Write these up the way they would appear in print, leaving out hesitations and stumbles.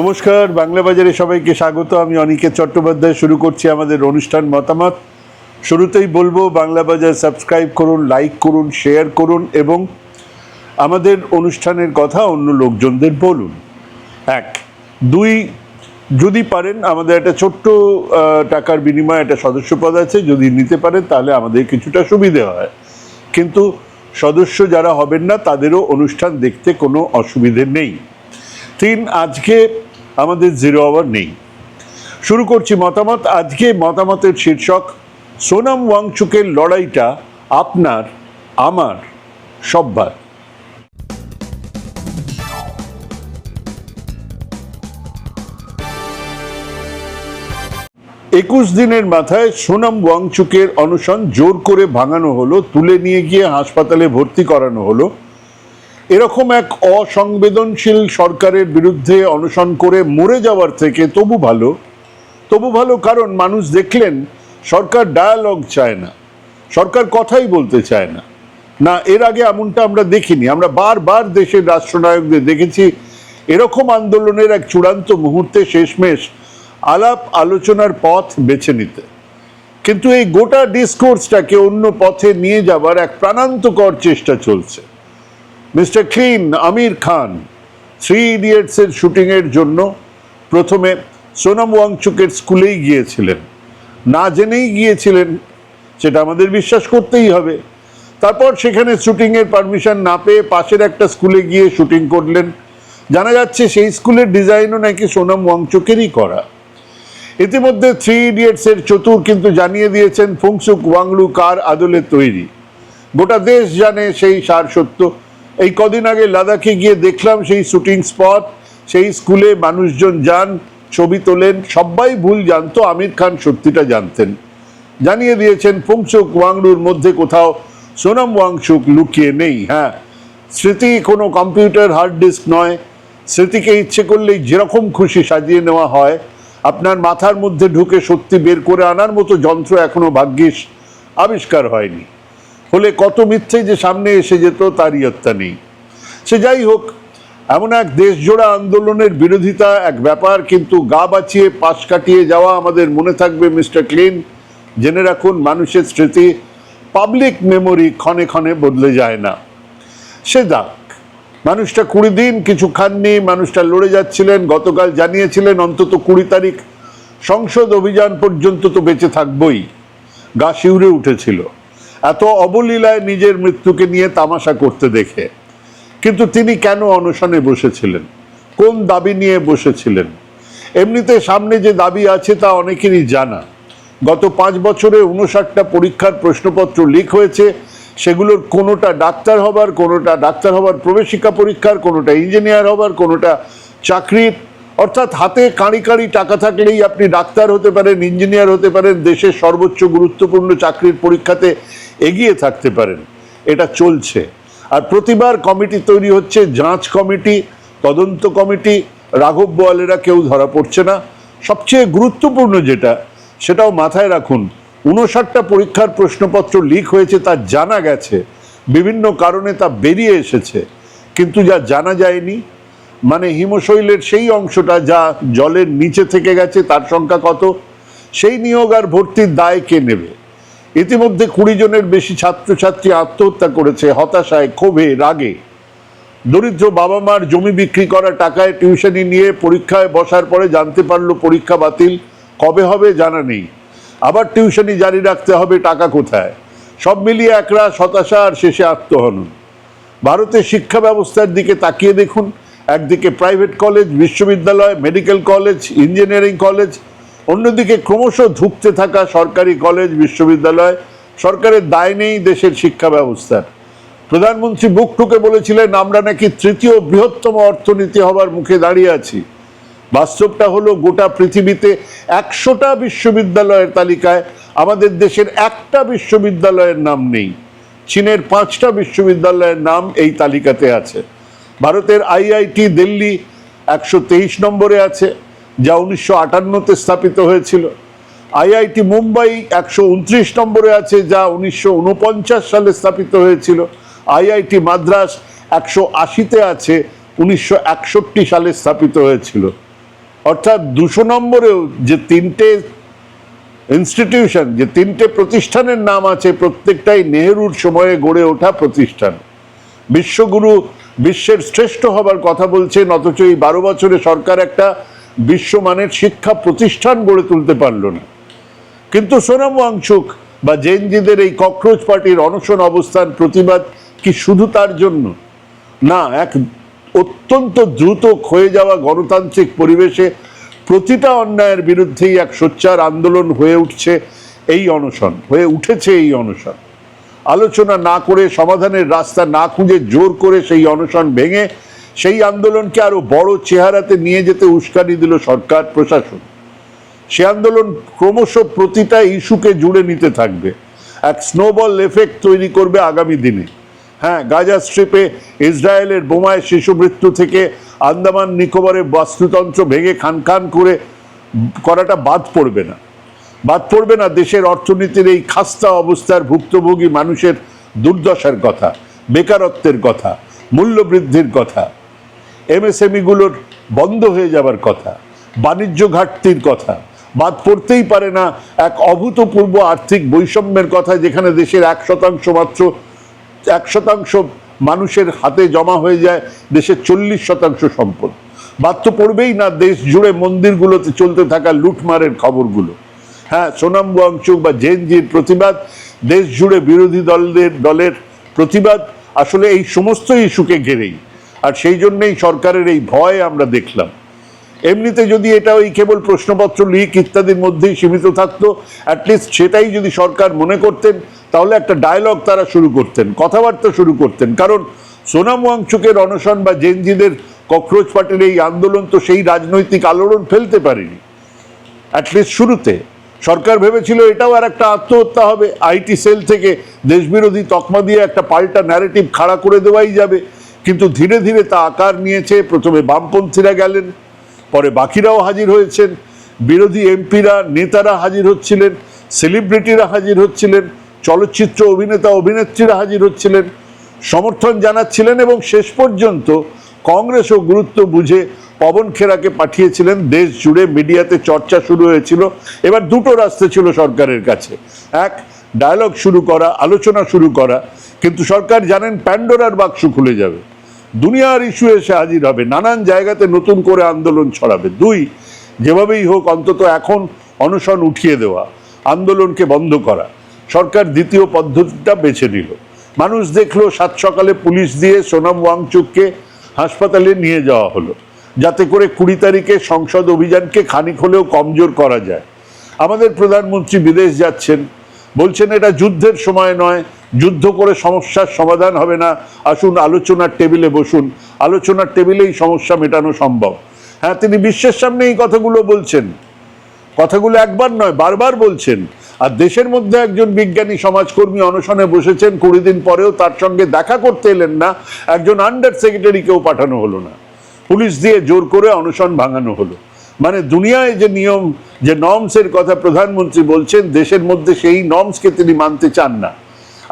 নমস্কার, বাংলা বাজারে সবাইকে স্বাগত। আমি অনিকেত চট্টোপাধ্যায়। শুরু করছি আমাদের অনুষ্ঠান মতামত। শুরুতেই বলবো, বাংলা বাজার সাবস্ক্রাইব করুন, লাইক করুন, শেয়ার করুন এবং আমাদের অনুষ্ঠানের কথা অন্য লোকজনদের বলুন। 1, 2, যদি পারেন আমাদের একটা ছোট্ট টাকার বিনিময়ে একটা সদস্যপদ আছে, যদি নিতে পারেন তাহলে আমাদের কিছুটা সুবিধে হয়। কিন্তু সদস্য যারা হবেন না তাদেরও অনুষ্ঠান দেখতে কোনো অসুবিধে নেই। 3, আজকে আমাদের 0 আওয়ার নেই। শুরু করছি মতামত। আজকে মতামতের শীর্ষক, সোনাম ওয়াংচুকের লড়াইটা আপনার, আমার, সব্বার। 21 দিনের মাথায় সোনাম ওয়াংচুকের অনশন জোর করে ভাঙানো হলো, তুলে নিয়ে গিয়ে হাসপাতালে ভর্তি করানো হলো। এরকম এক অসংবেদনশীল সরকারের বিরুদ্ধে অনশন করে মরে যাওয়ার থেকে তবু ভালো, কারণ মানুষ দেখলেন সরকার ডায়ালগ চায় না, সরকার কথাই বলতে চায় না। না, এর আগে এমনটা আমরা দেখিনি। আমরা বারবার দেশের রাষ্ট্রনায়কদের দেখেছি এরকম আন্দোলনের এক চূড়ান্ত মুহূর্তে শেষমেশ আলাপ আলোচনার পথ বেছে নিতে। কিন্তু এই গোটা ডিসকোর্সটাকে অন্য পথে নিয়ে যাবার এক প্রাণান্তকর চেষ্টা চলছে। মিস্টার ক্লিন আমির খান 3 ইডিয়টসের শুটিংয়ের জন্য প্রথমে সোনাম ওয়াংচুকের স্কুলেই গিয়েছিলেন, না জেনেই গিয়েছিলেন, সেটা আমাদের বিশ্বাস করতেই হবে। তারপর সেখানে শুটিংয়ের পারমিশন না পেয়ে পাশের একটা স্কুলে গিয়ে শুটিং করলেন। জানা যাচ্ছে সেই স্কুলের ডিজাইনও নাকি সোনাম ওয়াংচুকেরই করা। ইতিমধ্যে 3 ইডিয়টসের চতুর কিন্তু জানিয়ে দিয়েছেন ফুংসুক ওয়াংলু কার আদলে তৈরি। গোটা দেশ জানে সেই সার সত্য। এই কদিন আগে লাদাখে গিয়ে দেখলাম সেই শুটিং স্পট, সেই স্কুলে মানুষজন যান, ছবি তোলেন। সবাই ভুল জানতো, আমির খান সত্যিটা জানতেন। জানিয়ে দিয়েছেন ফুংসুক ওয়াংলুর মধ্যে কোথাও সোনাম ওয়াংচুক লুকিয়ে নেই। হ্যাঁ, স্মৃতি কোনো কম্পিউটার হার্ড ডিস্ক নয়। স্মৃতিকে ইচ্ছে করলেই যেরকম খুশি সাজিয়ে নেওয়া হয়। আপনার মাথার মধ্যে ঢুকে সত্যি বের করে আনার মতো যন্ত্র এখনো ভাগ্যিস আবিষ্কার হয়নি। হলে কত মিথ্যে যে সামনে এসে যেত তার ইয়ত্তা নেই। সে যাই হোক, এমন এক দেশজোড়া আন্দোলনের বিরোধিতা এক ব্যাপার, কিন্তু গা বাঁচিয়ে পাশ কাটিয়ে যাওয়া আমাদের মনে থাকবে মিস্টার ক্লিন। জেনে রাখুন, মানুষের স্মৃতি, পাবলিক মেমোরি ক্ষণে ক্ষণে বদলে যায় না। সে যাক, মানুষটা 20 দিন কিছু খাননি, মানুষটা লড়ে যাচ্ছিলেন। গতকাল জানিয়েছিলেন অন্তত 20 তারিখ সংসদ অভিযান পর্যন্ত তো বেঁচে থাকবই। গা শিউরে উঠেছিল এত অবলীলায় নিজের মৃত্যুকে নিয়ে তামাশা করতে দেখে। কিন্তু তিনি কেন অনশনে বসেছিলেন, কোন দাবি নিয়ে বসেছিলেন? এমনিতে সামনে যে দাবি আছে তা অনেকেরই জানা। গত 5 বছরে 59টা পরীক্ষার প্রশ্নপত্র লিক হয়েছে। সেগুলোর কোনোটা ডাক্তার হবার প্রবেশিকা পরীক্ষার, কোনোটা ইঞ্জিনিয়ার হবার, কোনোটা চাকরির। অর্থাৎ হাতে কাঁড়ি কাঁড়ি টাকা থাকলেই আপনি ডাক্তার হতে পারেন, ইঞ্জিনিয়ার হতে পারেন, দেশের সর্বোচ্চ গুরুত্বপূর্ণ চাকরির পরীক্ষাতে এগিয়ে থাকতে পারেন। এটা চলছে। আর প্রতিবার কমিটি তৈরি হচ্ছে, যাঁচ কমিটি, তদন্ত কমিটি। রাঘব বোয়ালেরা কেউ ধরা পড়ছে না। সবচেয়ে গুরুত্বপূর্ণ যেটা, সেটাও মাথায় রাখুন, 59টা পরীক্ষার প্রশ্নপত্র লিক হয়েছে তা জানা গেছে, বিভিন্ন কারণে তা বেরিয়ে এসেছে। কিন্তু যা জানা যায়নি, মানে হিমশৈলের সেই অংশটা যা জলের নিচে থেকে গেছে, তার সংখ্যা কত? সেই নিয়োগ আর ভর্তির দায় কে নেবে? ইতিমধ্যে 20 জনের বেশি ছাত্রছাত্রী আত্মহত্যা করেছে হতাশায়, ক্ষোভে, রাগে। দরিদ্র বাবা মার জমি বিক্রি করা টাকায় টিউশনি নিয়ে পরীক্ষায় বসার পরে জানতে পারলো পরীক্ষা বাতিল। কবে হবে জানা নেই। আবার টিউশনি জারি রাখতে হবে, টাকা কোথায়? সব মিলিয়ে একরাশ হতাশা আর শেষে আত্মহনন। ভারতের শিক্ষা ব্যবস্থার দিকে তাকিয়ে দেখুন। একদিকে প্রাইভেট কলেজ, বিশ্ববিদ্যালয়, মেডিকেল কলেজ, ইঞ্জিনিয়ারিং কলেজ, অন্যদিকে ক্রমশ ধুঁকতে থাকা সরকারি কলেজ, বিশ্ববিদ্যালয়। সরকারের দায় নেই দেশের শিক্ষা ব্যবস্থার। প্রধানমন্ত্রী বুক ঠুকে বলেছিলেন আমরা নাকি 3য় বৃহত্তম অর্থনীতি হবার মুখে দাঁড়িয়ে আছি। বাস্তবটা হলো, গোটা পৃথিবীতে 100টা বিশ্ববিদ্যালয়ের তালিকায় আমাদের দেশের একটা বিশ্ববিদ্যালয়ের নাম নেই। চীনের 5টা বিশ্ববিদ্যালয়ের নাম এই তালিকাতে আছে। ভারতের আইআইটি দিল্লি 123 নম্বরে আছে, যা 1958তে স্থাপিত হয়েছিল। আইআইটি মুম্বাই 129 নম্বরে আছে, যা 1949 সালে স্থাপিত হয়েছিল। আইআইটি মাদ্রাস 180তে আছে, 1961 সালে স্থাপিত হয়েছিল। অর্থাৎ 200 নম্বরেও যে তিনটে ইনস্টিটিউশন, যে তিনটে প্রতিষ্ঠানের নাম আছে, প্রত্যেকটাই নেহেরুর সময়ে গড়ে ওঠা প্রতিষ্ঠান। বিশ্বগুরু, বিশ্বের শ্রেষ্ঠ হবার কথা বলছেন, অথচ এই 12 বছরে সরকার একটা বিশ্বমানের শিক্ষা প্রতিষ্ঠান গড়ে তুলতে পারল না। কিন্তু সোনাম ওয়াংচুক বা জেনজিদের এই ককরোচ পার্টির অনশন অবস্থান, প্রতিবাদ কি শুধু তার জন্য? না, এক অত্যন্ত দ্রুত ক্ষয়ে যাওয়া গণতান্ত্রিক পরিবেশে প্রতিটা অন্যায়ের বিরুদ্ধেই এক সোচ্চার আন্দোলন হয়ে উঠেছে এই অনশন। আলোচনা না করে, সমাধানের রাস্তা না খুঁজে, জোর করে সেই অনশন ভেঙে সেই আন্দোলনকে আরো বড় চেহারাতে নিয়ে যেতে উস্কানি দিল সরকার প্রশাসন। সে আন্দোলন ক্রমশ প্রতিটা ইস্যুকে জুড়ে নিতে থাকবে, এক স্নোবল এফেক্ট তৈরি করবে আগামী দিনে। হ্যাঁ, গাজা স্ট্রিপে ইসরায়েলের বোমায় শিশু মৃত্যু থেকে আন্দামান নিকোবরের বাস্তুতন্ত্র ভেঙে খান করে করাটা বাদ পড়বে না দেশের অর্থনীতির এই খাস্তা অবস্থার ভুক্তভোগী মানুষের দুর্দশার কথা, বেকারত্বের কথা, মূল্যবৃদ্ধির কথা, এমএসএমইগুলোর বন্ধ হয়ে যাবার কথা, বাণিজ্য ঘাটতির কথা। বাদ পড়তেই পারে না এক অভূতপূর্ব আর্থিক বৈষম্যের কথা, যেখানে দেশের 1% মাত্র 1% মানুষের হাতে জমা হয়ে যায় দেশের 40% সম্পদ। বাদ তো পড়বেই না দেশ জুড়ে মন্দিরগুলোতে চলতে থাকা লুটমারের খবরগুলো। হ্যাঁ, সোনাম ওয়াংচুক বা জেনজির প্রতিবাদ, দেশ জুড়ে বিরোধী দলের প্রতিবাদ আসলে এই সমস্ত ইস্যুকে ঘিরেই। আর সেই জন্যই সরকারের এই ভয় আমরা দেখলাম। এমনিতে যদি এটা ওই কেবল প্রশ্নপত্র লিক ইত্যাদির মধ্যেই সীমিত থাকতো, অ্যাটলিস্ট সেটাই যদি সরকার মনে করতেন, তাহলে একটা ডায়লগ তারা শুরু করতেন, কথাবার্তা শুরু করতেন। কারণ সোনাম ওয়াংচুকের অনশন বা জেনজিদের ককরোচ পার্টির এই আন্দোলন তো সেই রাজনৈতিক আলোড়ন ফেলতে পারেনি। অ্যাটলিস্ট শুরুতে সরকার ভেবেছিল এটাও আর একটা আত্মহত্যা হবে, আইটি সেল থেকে দেশবিরোধী তকমা দিয়ে একটা পাল্টা ন্যারেটিভ খাড়া করে দেওয়াই যাবে। কিন্তু ধীরে ধীরে তা আকার নিয়েছে। প্রথমে বামপন্থীরা গেলেন, পরে বাকিরাও হাজির হয়েছেন, বিরোধী এমপিরা, নেতারা হাজির হচ্ছিলেন, সেলিব্রিটিরা হাজির হচ্ছিলেন, চলচ্চিত্র অভিনেতা অভিনেত্রীরা হাজির হচ্ছিলেন, সমর্থন জানাচ্ছিলেন, এবং শেষ পর্যন্ত কংগ্রেসও গুরুত্ব বুঝে পবন খেরাকে পাঠিয়েছিলেন দেশ জুড়ে। মিডিয়াতে চর্চা শুরু হয়েছিল। এবার দুটো রাস্তা ছিল সরকারের কাছে, এক ডায়ালগ শুরু করা, আলোচনা শুরু করা, কিন্তু সরকার জানেন প্যান্ডোরার বাক্স খুলে যাবে, দুনিয়ার ইস্যু এসে হাজির হবে, নানান জায়গাতে নতুন করে আন্দোলন ছড়াবে। দুই, যেভাবেই হোক অন্তত এখন অনশন উঠিয়ে দেওয়া, আন্দোলনকে বন্ধ করা। সরকার দ্বিতীয় পদ্ধতিটা বেছে নিল। মানুষ দেখলো, সাত সকালে পুলিশ দিয়ে সোনাম ওয়াংচুককে হাসপাতালে নিয়ে যাওয়া হলো, যাতে করে 20 তারিখে সংসদ অভিযানকে খানিক হলেও কমজোর করা যায়। আমাদের প্রধানমন্ত্রী বিদেশ যাচ্ছেন, বলছেন এটা যুদ্ধের সময় নয়, যুদ্ধ করে সমস্যার সমাধান হবে না, আসুন আলোচনার টেবিলে বসুন, আলোচনার টেবিলেই সমস্যা মেটানো সম্ভব। হ্যাঁ, তিনি বিশ্বের সামনে এই কথাগুলো বলছেন, কথাগুলো একবার নয় বারবার বলছেন। আর দেশের মধ্যে একজন বিজ্ঞানী সমাজকর্মী অনশনে বসেছেন, 20 দিন পরেও তার সঙ্গে দেখা করতে এলেন না, একজন আন্ডার সেক্রেটারিকেও পাঠানো হলো না, পুলিশ দিয়ে জোর করে অনশন ভাঙানো হলো। মানে দুনিয়ায় যে নিয়ম, যে নর্মসের কথা প্রধানমন্ত্রী বলছেন, দেশের মধ্যে সেই নর্মসকে তিনি মানতে চান না।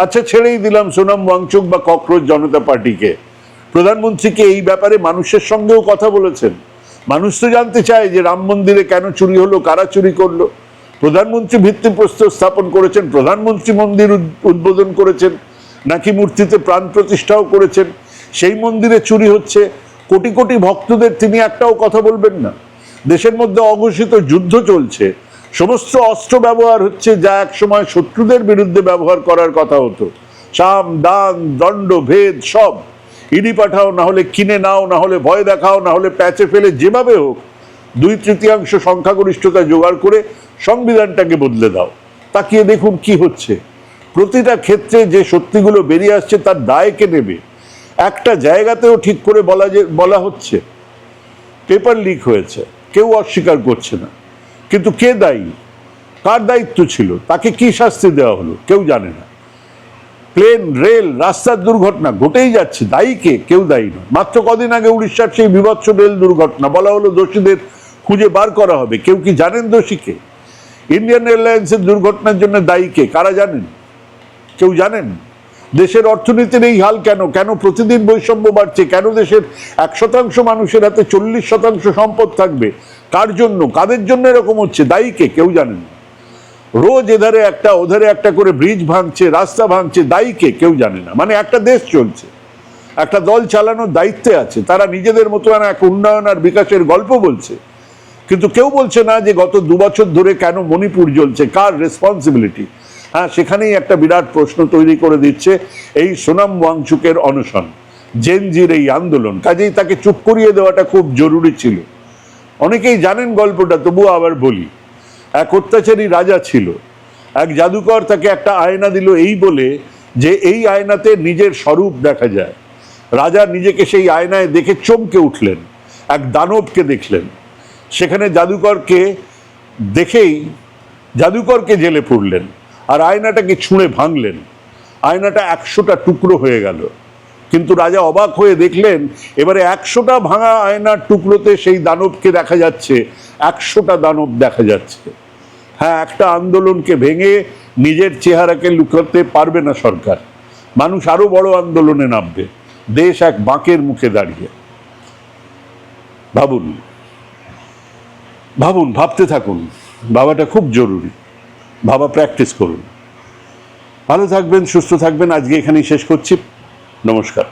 আচ্ছা, ছেড়েই দিলাম সোনাম ওয়াংচুক বা ককরোচ জনতা পার্টিকে, প্রধানমন্ত্রীকে এই ব্যাপারে মানুষের সঙ্গেও কথা বলেছেন। মানুষ তো জানতে চায় যে রাম মন্দিরে কেন চুরি হলো, কারা চুরি করলো। প্রধানমন্ত্রী ভিত্তিপ্রস্তর স্থাপন করেছেন, প্রধানমন্ত্রী মন্দির উদ্বোধন করেছেন, নাকি মূর্তিতে প্রাণ প্রতিষ্ঠাও করেছেন। সেই মন্দিরে চুরি হচ্ছে, কোটি কোটি ভক্তদের তিনি একটাও কথা বলবেন না। দেশের মধ্যে অঘোষিত যুদ্ধ চলছে, সমস্ত অস্ত্র ব্যবহার হচ্ছে যা এক সময় শত্রুদের বিরুদ্ধে ব্যবহার করার কথা হতো। সাম দান দণ্ড ভেদ সব, ইডি পাঠাও, না হলে কিনে নাও, না হলে ভয় দেখাও, না হলে প্যাচে ফেলে, যেভাবে হোক 2/3 সংখ্যাগরিষ্ঠতা জোগাড় করে সংবিধানটাকে বদলে দাও। তাকিয়ে দেখুন কি হচ্ছে। প্রতিটা ক্ষেত্রে যে সত্যিগুলো বেরিয়ে আসছে তার দায় কে নেবে? একটা জায়গাতেও ঠিক করে বলা হচ্ছে পেপার লিক হয়েছে, কেউ অস্বীকার করছে না, কিন্তু কে দায়ী, কার দায়িত্ব ছিল, তাকে কি শাস্তি দেওয়া হলো, কেউ জানে না। প্লেন, রেল, রাস্তার দুর্ঘটনা ঘটেই যাচ্ছে, দায়ী কে? কেউ দায়ী নয়। মাত্র কদিন আগে উড়িষ্যার সেই বিভৎস রেল দুর্ঘটনা, বলা হলো দোষীদের খুঁজে বার করা হবে, কেউ কি জানেন দোষীকে? ইন্ডিয়ান এয়ারলাইন্সের দুর্ঘটনার জন্য দায়ী কে, কারা জানেন? কেউ জানেন? দেশের অর্থনীতির এই হাল কেন? কেন প্রতিদিন বৈষম্য বাড়ছে? কেন দেশের 1% মানুষের হাতে 40% সম্পদ থাকবে? কার জন্য, কাদের জন্য এরকম হচ্ছে? দায়ী কে? কেউ জানেন না। রোজ এধারে একটা ওধারে একটা করে ব্রিজ ভাঙছে, রাস্তা ভাঙছে, দায়ী কে? কেউ জানে না। মানে একটা দেশ চলছে, একটা দল চালানোর দায়িত্বে আছে, তারা নিজেদের মতো এক উন্নয়ন আর বিকাশের গল্প বলছে, কিন্তু কেউ বলছে না যে গত 2 বছর ধরে কেন মণিপুর জ্বলছে, কার রেসপন্সিবিলিটি? হ্যাঁ, সেখানেই একটা বিরাট প্রশ্ন তৈরি করে দিচ্ছে এই সোনাম ওয়াংচুকের অনশন, জেনজির এই আন্দোলন। কাজেই তাকে চুপ করিয়ে দেওয়াটা খুব জরুরি ছিল। অনেকেই জানেন গল্পটা, তবুও আবার বলি। এক অত্যাচারী রাজা ছিল, এক জাদুকর তাকে একটা আয়না দিল এই বলে যে এই আয়নাতে নিজের স্বরূপ দেখা যায়। রাজা নিজেকে সেই আয়নায় দেখে চমকে উঠলেন, এক দানবকে দেখলেন। সেখানে জাদুকরকে জেলে পুরলেন আর আয়নাটাকে ছুঁড়ে ভাঙলেন। আয়নাটা 100টা টুকরো হয়ে গেল। কিন্তু রাজা অবাক হয়ে দেখলেন এবারে 100টা ভাঙা আয়নার টুকরোতে সেই দানবকে দেখা যাচ্ছে, 100টা দানব দেখা যাচ্ছে। হ্যাঁ, একটা আন্দোলনকে ভেঙে নিজের চেহারাকে লুকাতে পারবে না সরকার। মানুষ আরো বড় আন্দোলনে নামবে। দেশ এক বাঁকের মুখে দাঁড়িয়ে। ভাবুন, ভাবুন, ভাবতে থাকুন। ভাবাটা খুব জরুরি। ভাবা প্র্যাকটিস করুন। ভালো থাকবেন, সুস্থ থাকবেন। আজকে এখানেই শেষ করছি। নমস্কার।